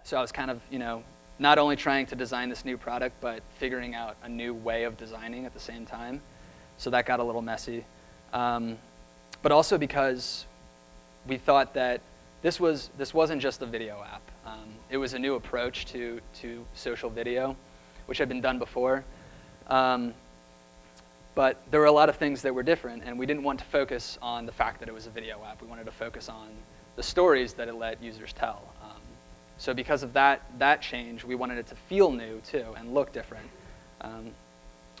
So I was kind of, not only trying to design this new product, but figuring out a new way of designing at the same time. So that got a little messy. But also because we thought that this wasn't just a video app. It was a new approach to social video, which had been done before. But there were a lot of things that were different, and we didn't want to focus on the fact that it was a video app. We wanted to focus on the stories that it let users tell. So because of that change, we wanted it to feel new, too, and look different.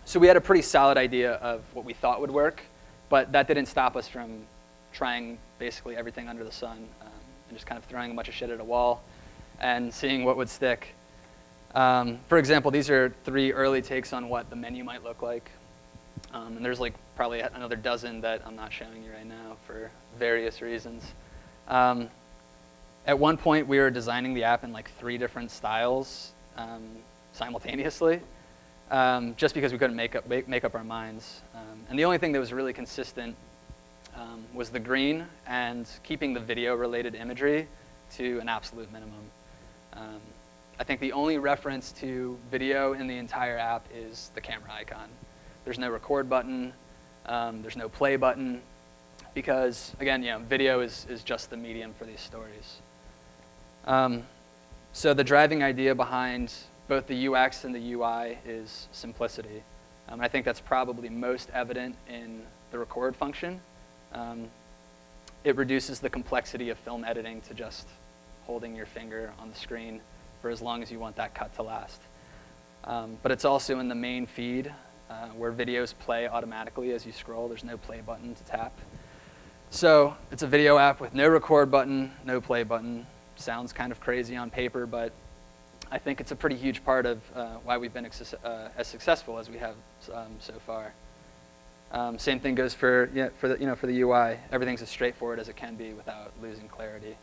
So we had a pretty solid idea of what we thought would work, but that didn't stop us from trying basically everything under the sun and just kind of throwing a bunch of shit at a wall and seeing what would stick. For example, these are 3 early takes on what the menu might look like. And there's like probably another dozen that I'm not showing you right now for various reasons. At one point, we were designing the app in like 3 different styles simultaneously, just because we couldn't make up our minds. And the only thing that was really consistent was the green and keeping the video-related imagery to an absolute minimum. I think the only reference to video in the entire app is the camera icon. There's no record button, there's no play button, because, again, video is just the medium for these stories. So the driving idea behind both the UX and the UI is simplicity. I think that's probably most evident in the record function. It reduces the complexity of film editing to just holding your finger on the screen for as long as you want that cut to last. But it's also in the main feed where videos play automatically as you scroll. There's no play button to tap. So it's a video app with no record button, no play button. Sounds kind of crazy on paper, but I think it's a pretty huge part of why we've been as successful as we have so far. Same thing goes for the UI. Everything's as straightforward as it can be without losing clarity.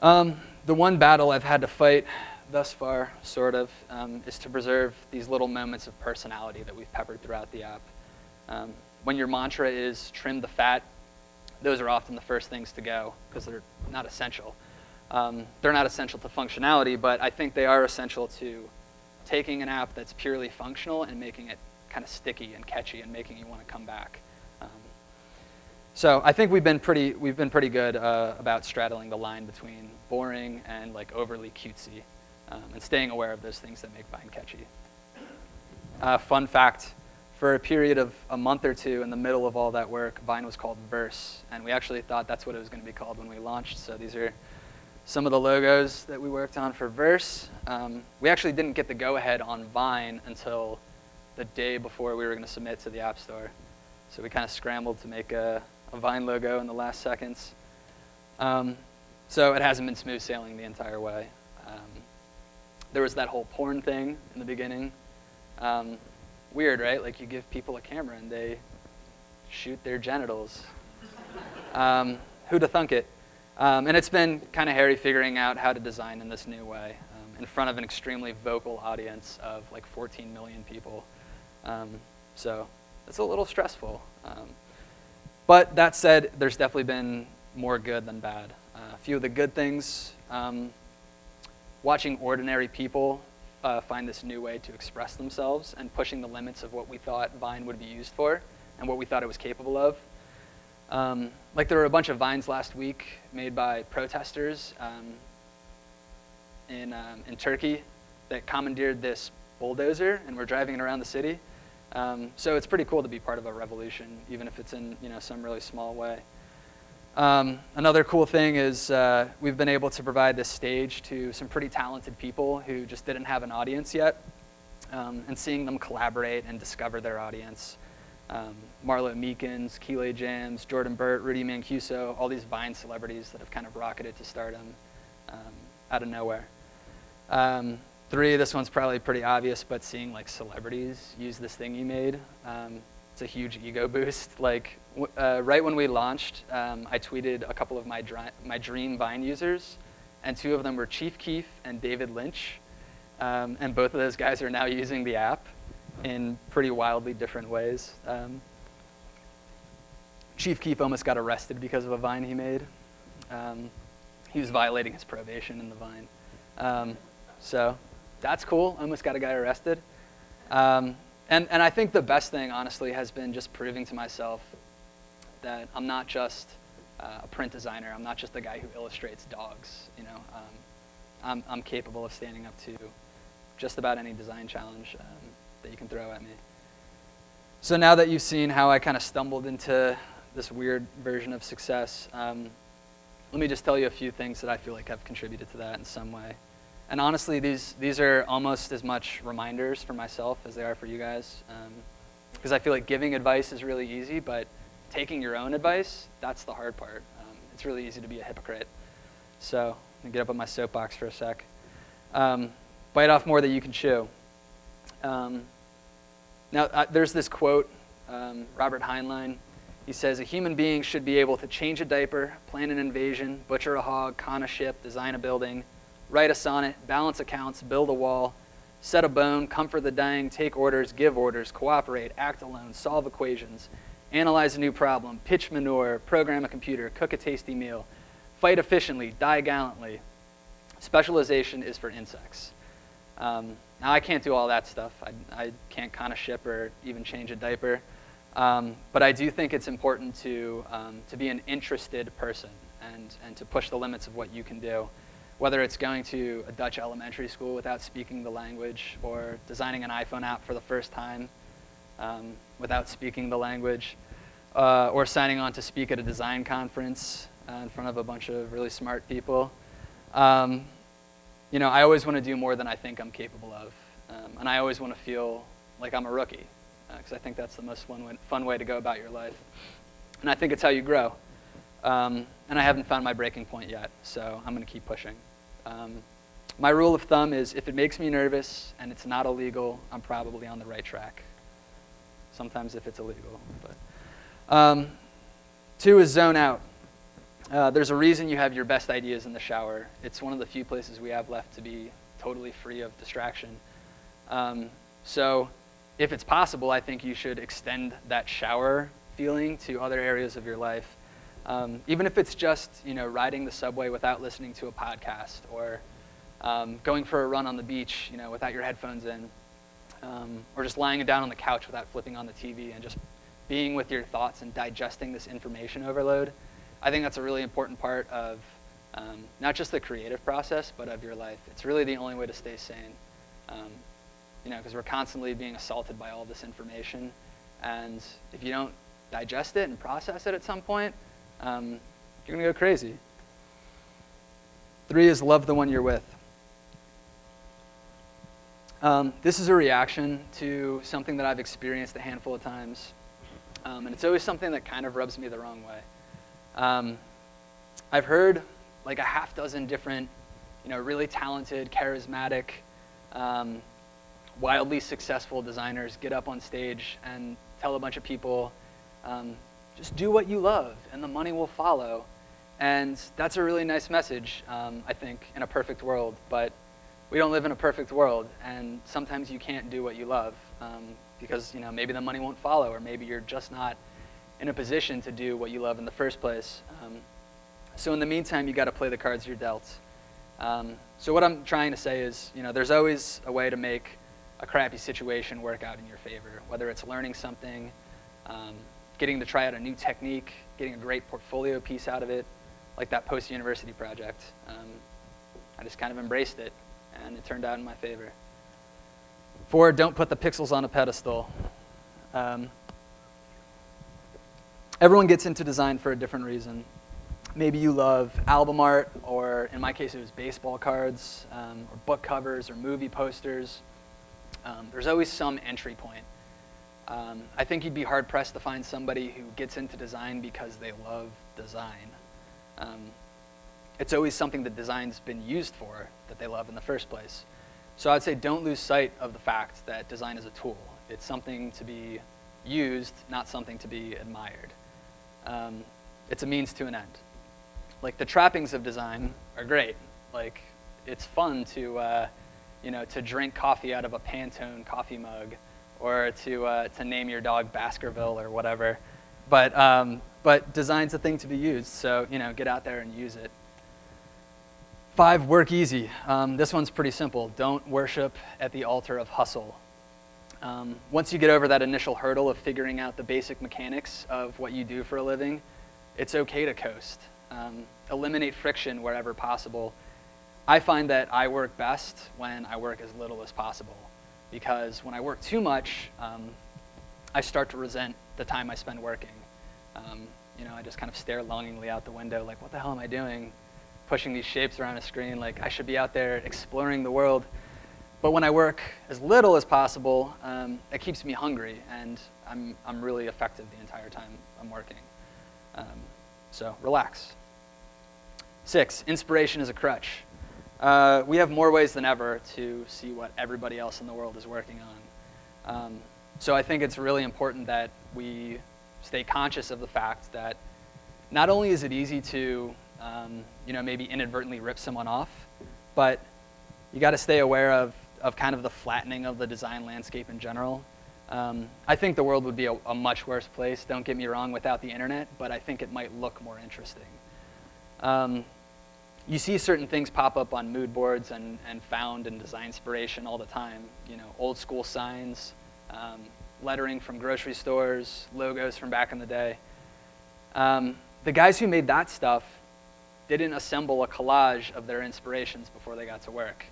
The one battle I've had to fight thus far, sort of, is to preserve these little moments of personality that we've peppered throughout the app. When your mantra is trim the fat, those are often the first things to go because they're not essential. They're not essential to functionality, but I think they are essential to taking an app that's purely functional and making it kind of sticky and catchy and making you want to come back. So I think we've been pretty good about straddling the line between boring and like overly cutesy, and staying aware of those things that make Vine catchy. Fun fact, for a period of a month or 2 in the middle of all that work, Vine was called Verse, and we actually thought that's what it was going to be called when we launched. So these are some of the logos that we worked on for Verse. We actually didn't get the go-ahead on Vine until the day before we were going to submit to the App Store. So we kind of scrambled to make a Vine logo in the last seconds. So it hasn't been smooth sailing the entire way. There was that whole porn thing in the beginning. Weird, right? Like you give people a camera and they shoot their genitals. Who'da thunk it? And it's been kind of hairy figuring out how to design in this new way in front of an extremely vocal audience of like 14 million people. So it's a little stressful. But that said, there's definitely been more good than bad. A few of the good things, watching ordinary people find this new way to express themselves and pushing the limits of what we thought Vine would be used for and what we thought it was capable of. Like there were a bunch of Vines last week made by protesters in Turkey that commandeered this bulldozer and were driving it around the city. So it's pretty cool to be part of a revolution, even if it's in some really small way. Another cool thing is we've been able to provide this stage to some pretty talented people who just didn't have an audience yet, and seeing them collaborate and discover their audience. Marlo Meekins, Keeley James, Jordan Burt, Rudy Mancuso, all these Vine celebrities that have kind of rocketed to stardom out of nowhere. 3, this one's probably pretty obvious, but seeing like celebrities use this thing you made, it's a huge ego boost. Like right when we launched, I tweeted a couple of my dream Vine users, and 2 of them were Chief Keef and David Lynch, and both of those guys are now using the app in pretty wildly different ways. Chief Keef almost got arrested because of a Vine he made. he was violating his probation in the Vine. So that's cool. Almost got a guy arrested. And I think the best thing, honestly, has been just proving to myself that I'm not just a print designer. I'm not just the guy who illustrates dogs. You know, I'm capable of standing up to just about any design challenge that you can throw at me. So now that you've seen how I kind of stumbled into this weird version of success, let me just tell you a few things that I feel like have contributed to that in some way. And honestly, these are almost as much reminders for myself as they are for you guys. Because I feel like giving advice is really easy, but taking your own advice, that's the hard part. It's really easy to be a hypocrite. So let me get up on my soapbox for a sec. Bite off more than you can chew. Now, there's this quote, Robert Heinlein. He says, "A human being should be able to change a diaper, plan an invasion, butcher a hog, con a ship, design a building, write a sonnet, balance accounts, build a wall, set a bone, comfort the dying, take orders, give orders, cooperate, act alone, solve equations, analyze a new problem, pitch manure, program a computer, cook a tasty meal, fight efficiently, die gallantly. Specialization is for insects." Now, I can't do all that stuff. I can't con a ship or even change a diaper. But I do think it's important to be an interested person and to push the limits of what you can do, whether it's going to a Dutch elementary school without speaking the language, or designing an iPhone app for the first time without speaking the language, or signing on to speak at a design conference in front of a bunch of really smart people. You know, I always want to do more than I think I'm capable of, and I always want to feel like I'm a rookie, because I think that's the most fun way to go about your life, and I think it's how you grow. And I haven't found my breaking point yet, so I'm going to keep pushing. My rule of thumb is, if it makes me nervous and it's not illegal, I'm probably on the right track. Sometimes if it's illegal. But 2 is zone out. There's a reason you have your best ideas in the shower. It's one of the few places we have left to be totally free of distraction. So if it's possible, I think you should extend that shower feeling to other areas of your life. Even if it's just, you know, riding the subway without listening to a podcast, or going for a run on the beach, you know, without your headphones in, or just lying down on the couch without flipping on the TV and just being with your thoughts and digesting this information overload. I think that's a really important part of not just the creative process, but of your life. It's really the only way to stay sane, you know, because we're constantly being assaulted by all this information, and if you don't digest it and process it at some point, you're going to go crazy. 3 is love the one you're with. This is a reaction to something that I've experienced a handful of times, and it's always something that kind of rubs me the wrong way. I've heard like a half dozen different, you know, really talented, charismatic, wildly successful designers get up on stage and tell a bunch of people, just do what you love and the money will follow. And that's a really nice message, I think, in a perfect world. But we don't live in a perfect world, and sometimes you can't do what you love because, you know, maybe the money won't follow, or maybe you're just not in a position to do what you love in the first place. So in the meantime, you got to play the cards you're dealt. So what I'm trying to say is, you know, there's always a way to make a crappy situation work out in your favor, whether it's learning something, getting to try out a new technique, getting a great portfolio piece out of it, like that post-university project. I just kind of embraced it, and it turned out in my favor. 4, don't put the pixels on a pedestal. Everyone gets into design for a different reason. Maybe you love album art, or in my case it was baseball cards, or book covers, or movie posters. There's always some entry point. I think you'd be hard-pressed to find somebody who gets into design because they love design. It's always something that design's been used for that they love in the first place. So I'd say don't lose sight of the fact that design is a tool. It's something to be used, not something to be admired. It's a means to an end. Like, the trappings of design are great. Like, it's fun to, you know, to drink coffee out of a Pantone coffee mug, or to name your dog Baskerville or whatever. But design's a thing to be used, so, you know, get out there and use it. 5, work easy. This one's pretty simple. Don't worship at the altar of hustle. Once you get over that initial hurdle of figuring out the basic mechanics of what you do for a living, it's okay to coast. Eliminate friction wherever possible. I find that I work best when I work as little as possible, because when I work too much, I start to resent the time I spend working. I just kind of stare longingly out the window like, what the hell am I doing? Pushing these shapes around a screen, like I should be out there exploring the world. But when I work as little as possible, it keeps me hungry, and I'm really effective the entire time I'm working. So relax. 6, inspiration is a crutch. We have more ways than ever to see what everybody else in the world is working on. So I think it's really important that we stay conscious of the fact that not only is it easy to maybe inadvertently rip someone off, but you got to stay aware of kind of the flattening of the design landscape in general. I think the world would be a much worse place, don't get me wrong, without the internet, but I think it might look more interesting. You see certain things pop up on mood boards and found in design inspiration all the time. Old school signs, lettering from grocery stores, logos from back in the day. The guys who made that stuff didn't assemble a collage of their inspirations before they got to work.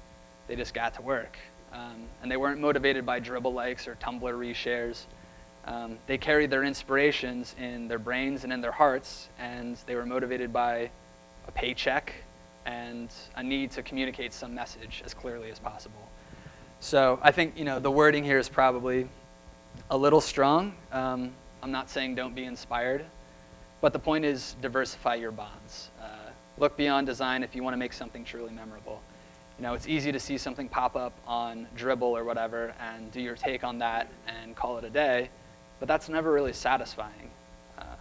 They just got to work. And they weren't motivated by dribble likes or Tumblr reshares. They carried their inspirations in their brains and in their hearts, and they were motivated by a paycheck and a need to communicate some message as clearly as possible. So I think the wording here is probably a little strong. I'm not saying don't be inspired, but the point is diversify your bonds. Look beyond design if you want to make something truly memorable. It's easy to see something pop up on Dribbble or whatever and do your take on that and call it a day, but that's never really satisfying.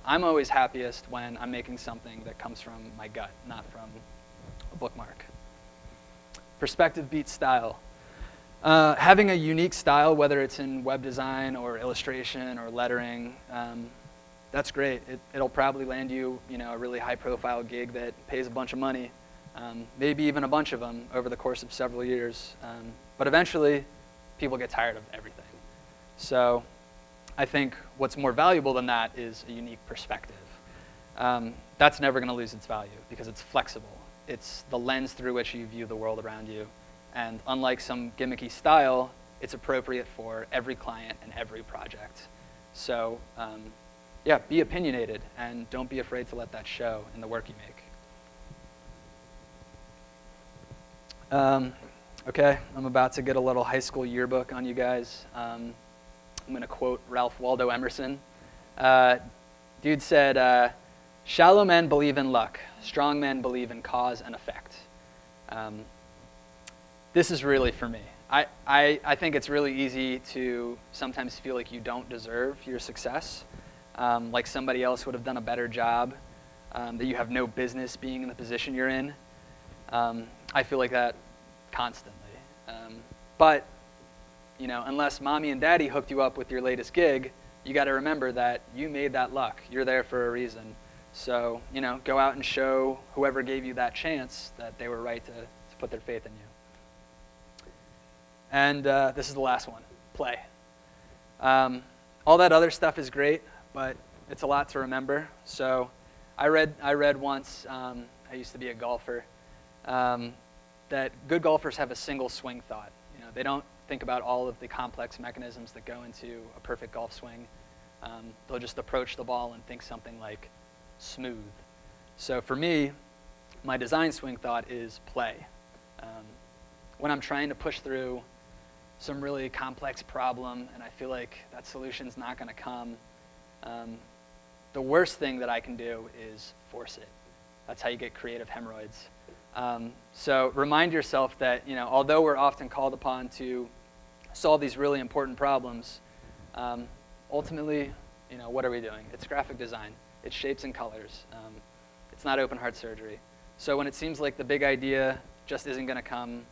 I'm always happiest when I'm making something that comes from my gut, not from a bookmark. Perspective beats style. Having a unique style, whether it's in web design or illustration or lettering, that's great. It'll probably land you, a really high-profile gig that pays a bunch of money, maybe even a bunch of them over the course of several years. But eventually, people get tired of everything. So I think what's more valuable than that is a unique perspective. That's never going to lose its value because it's flexible. It's the lens through which you view the world around you. And unlike some gimmicky style, it's appropriate for every client and every project. So yeah, be opinionated and don't be afraid to let that show in the work you make. Okay, I'm about to get a little high school yearbook on you guys. I'm going to quote Ralph Waldo Emerson. Dude said, shallow men believe in luck. Strong men believe in cause and effect. This is really for me. I think it's really easy to sometimes feel like you don't deserve your success, like somebody else would have done a better job, that you have no business being in the position you're in. I feel like that constantly. But unless mommy and daddy hooked you up with your latest gig, you got to remember that you made that luck. You're there for a reason. So, go out and show whoever gave you that chance that they were right to put their faith in you. And this is the last one, play. All that other stuff is great, but it's a lot to remember. So I read once, I used to be a golfer, that good golfers have a single swing thought. They don't think about all of the complex mechanisms that go into a perfect golf swing. They'll just approach the ball and think something like smooth. So for me, my design swing thought is play. When I'm trying to push through some really complex problem and I feel like that solution's not going to come, the worst thing that I can do is force it. That's how you get creative hemorrhoids. So remind yourself that although we're often called upon to solve these really important problems, ultimately, what are we doing? It's graphic design. It's shapes and colors. It's not open heart surgery. So when it seems like the big idea just isn't going to come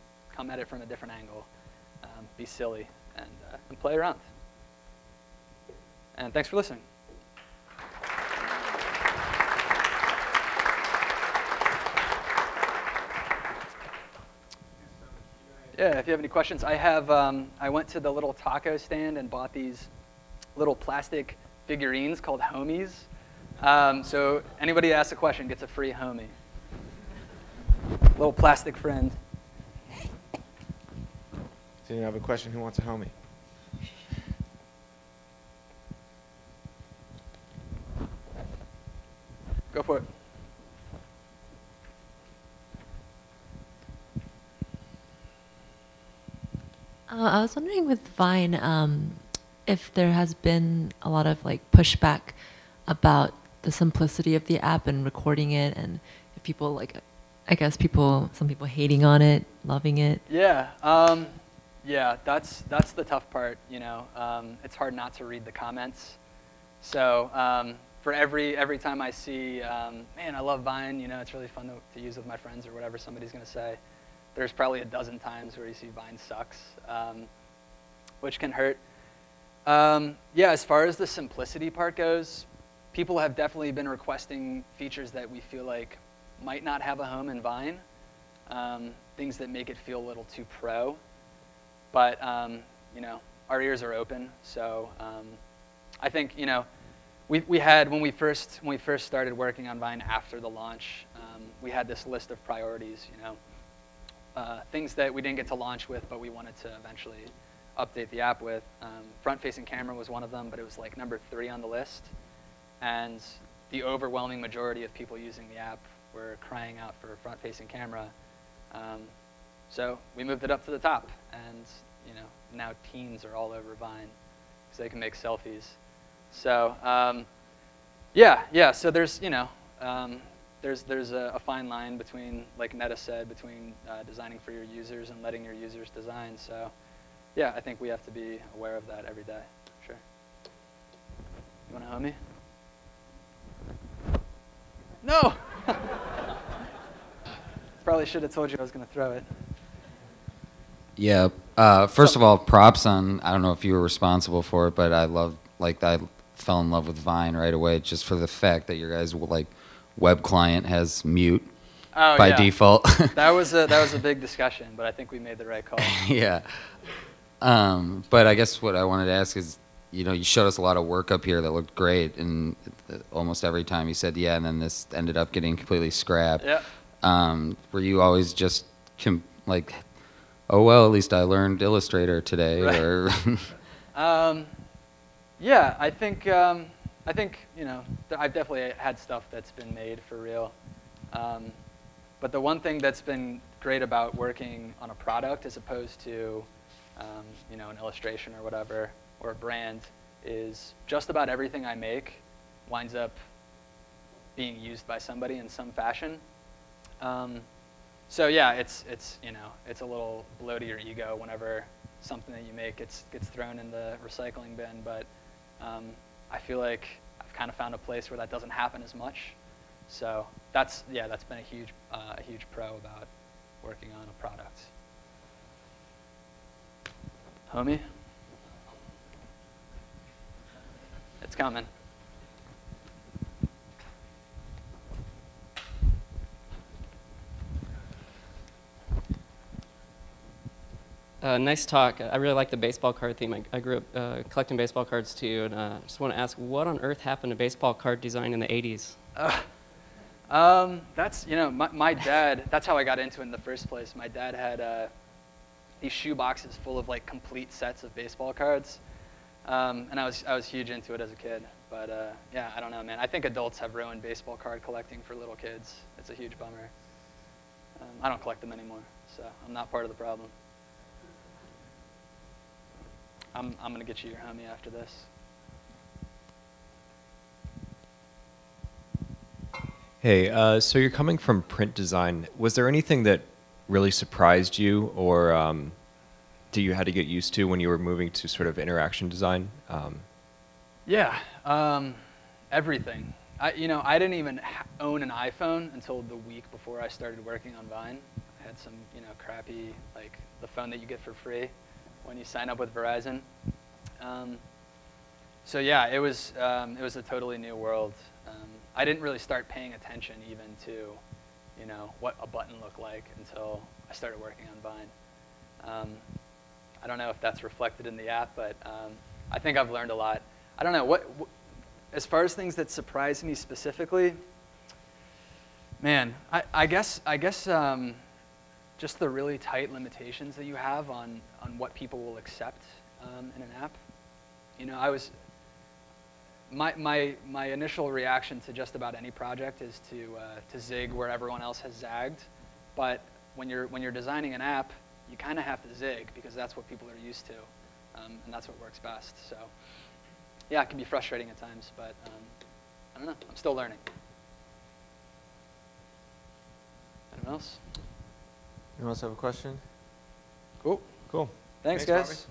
at it from a different angle. Be silly and play around. And thanks for listening. Yeah, if you have any questions, I went to the little taco stand and bought these little plastic figurines called homies. So anybody that asks a question gets a free homie. Little plastic friend. So you have a question? Who wants a homie? Go for it. I was wondering with Vine, if there has been a lot of like pushback about the simplicity of the app and recording it, and if people like, I guess some people hating on it, loving it. Yeah, yeah, that's the tough part. You know, it's hard not to read the comments. So for every time I see, man, I love Vine. You know, it's really fun to use with my friends or whatever somebody's gonna say. There's probably a dozen times where you see Vine sucks, which can hurt. Yeah, as far as the simplicity part goes, people have definitely been requesting features that we feel like might not have a home in Vine, things that make it feel a little too pro. But you know, our ears are open. So I think, you know, we had when we first started working on Vine after the launch, we had this list of priorities. You know. Things that we didn't get to launch with, but we wanted to eventually update the app with. Front-facing camera was one of them, but it was like number 3 on the list. And the overwhelming majority of people using the app were crying out for a front-facing camera. So we moved it up to the top, and you know, now teens are all over Vine because they can make selfies. So yeah. So there's, you know. There's a fine line between, like Netta said, between designing for your users and letting your users design. So, yeah, I think we have to be aware of that every day. Sure. You want a homie? No! Probably should have told you I was going to throw it. Yeah. First of all, props on, I don't know if you were responsible for it, but I fell in love with Vine right away just for the fact that your guys like web client has mute by default. that was a big discussion, but I think we made the right call. Yeah. But I guess what I wanted to ask is, you know, you showed us a lot of work up here that looked great, and almost every time you said yeah, and then this ended up getting completely scrapped. Yeah. Were you always just like, oh well, at least I learned Illustrator today, right. Or? Yeah, I think you know, I've definitely had stuff that's been made for real. But the one thing that's been great about working on a product as opposed to, you know, an illustration or whatever, or a brand, is just about everything I make winds up being used by somebody in some fashion. So yeah, it's you know, it's a little blow to your ego whenever something that you make gets thrown in the recycling bin. But I feel like I've kind of found a place where that doesn't happen as much. So that's been a huge pro about working on a product. Homie? It's coming. Nice talk. I really like the baseball card theme. I grew up collecting baseball cards too, and I just want to ask, what on earth happened to baseball card design in the 80s? That's, you know, my dad, that's how I got into it in the first place. My dad had these shoe boxes full of like complete sets of baseball cards, and I was huge into it as a kid. But yeah, I don't know, man. I think adults have ruined baseball card collecting for little kids. It's a huge bummer. I don't collect them anymore, so I'm not part of the problem. I'm going to get you your homie after this. Hey, so you're coming from print design. Was there anything that really surprised you, or that you had to get used to when you were moving to sort of interaction design? Yeah, everything. I didn't even own an iPhone until the week before I started working on Vine. I had some, you know, crappy, like the phone that you get for free when you sign up with Verizon. So yeah, it was a totally new world. I didn't really start paying attention even to, you know, what a button looked like until I started working on Vine. I don't know if that's reflected in the app, but I think I've learned a lot. I don't know, as far as things that surprised me specifically, man, I guess just the really tight limitations that you have on what people will accept in an app. You know, my initial reaction to just about any project is to zig where everyone else has zagged, but when you're designing an app, you kind of have to zig because that's what people are used to, and that's what works best. So, yeah, it can be frustrating at times, but I don't know. I'm still learning. Anyone else? Anyone else have a question? Cool. Cool. Thanks Bobby. guys.